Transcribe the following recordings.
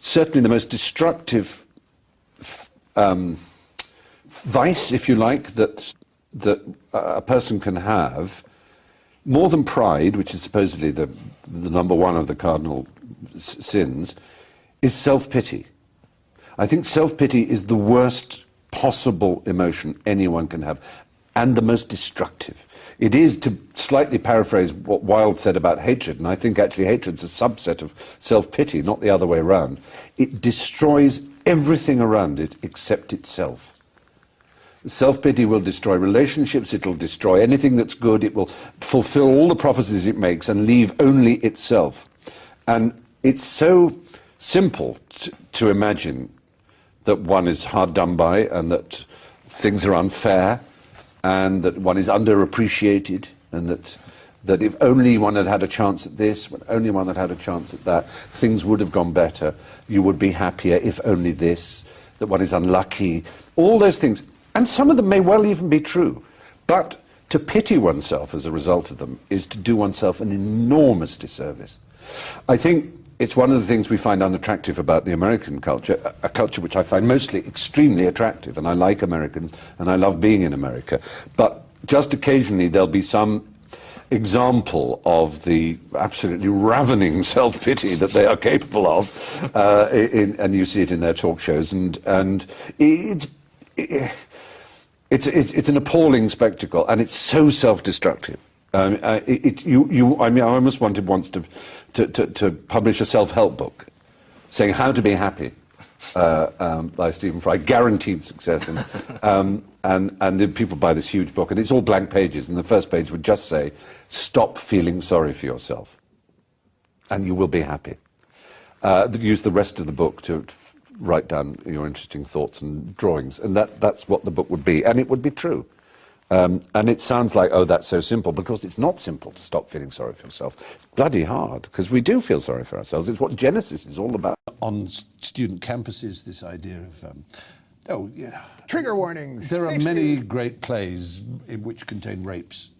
certainly the most destructive vice, if you like, that a person can have, more than pride, which is supposedly the number one of the cardinal sins, is self-pity. I think self-pity is the worst possible emotion anyone can have, and the most destructive. It is, to slightly paraphrase what Wilde said about hatred, and I think actually hatred's a subset of self-pity, not the other way around. It destroys everything around it except itself. Self-pity will destroy relationships, it'll destroy anything that's good, it will fulfill all the prophecies it makes and leave only itself. And it's so simple to imagine that one is hard done by and that things are unfair and that one is underappreciated and that if only one had had a chance at this, when only one had had a chance at that, things would have gone better, you would be happier if only this, that one is unlucky, all those things. And some of them may well even be true, but to pity oneself as a result of them is to do oneself an enormous disservice. I think it's one of the things we find unattractive about the American culture, a culture which I find mostly extremely attractive, and I like Americans, and I love being in America. But just occasionally there'll be some example of the absolutely ravening self-pity that they are capable of, and you see it in their talk shows, and it's an appalling spectacle, and it's so self-destructive. I mean, I almost wanted once to publish a self-help book, saying how to be happy, by Stephen Fry, guaranteed success, and the people buy this huge book, and it's all blank pages, and the first page would just say, "Stop feeling sorry for yourself, and you will be happy." Use the rest of the book to write down your interesting thoughts and drawings, and that's what the book would be, and it would be true. And it sounds like, oh, that's so simple, because it's not simple to stop feeling sorry for yourself. It's bloody hard, because we do feel sorry for ourselves. It's what Genesis is all about. On student campuses, this idea of, trigger warnings. There are many great plays which contain rapes.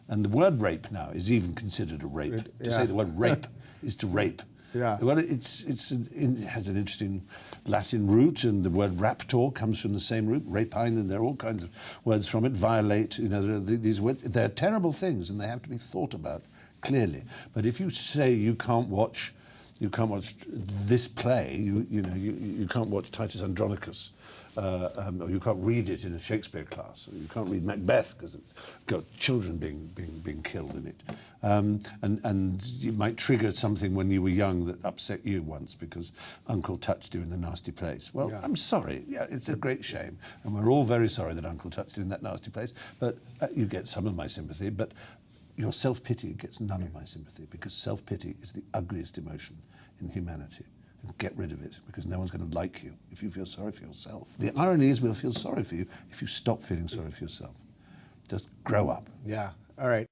And the word rape now is even considered a rape. To say the word rape is to rape. Yeah. Well, it has an interesting Latin root, and the word raptor comes from the same root, rapine, and there are all kinds of words from it. Violate, these words, they're terrible things, and they have to be thought about clearly. But if you say you can't watch this play, you can't watch Titus Andronicus, or you can't read it in a Shakespeare class, or you can't read Macbeth because it's got children being killed in it, and you might trigger something when you were young that upset you once because Uncle touched you in the nasty place. Well, yeah. I'm sorry. Yeah, it's a great shame, and we're all very sorry that Uncle touched you in that nasty place. But you get some of my sympathy, but your self-pity gets none of my sympathy, because self-pity is the ugliest emotion in humanity. And get rid of it, because no one's going to like you if you feel sorry for yourself. The irony is we'll feel sorry for you if you stop feeling sorry for yourself. Just grow up. Yeah, all right.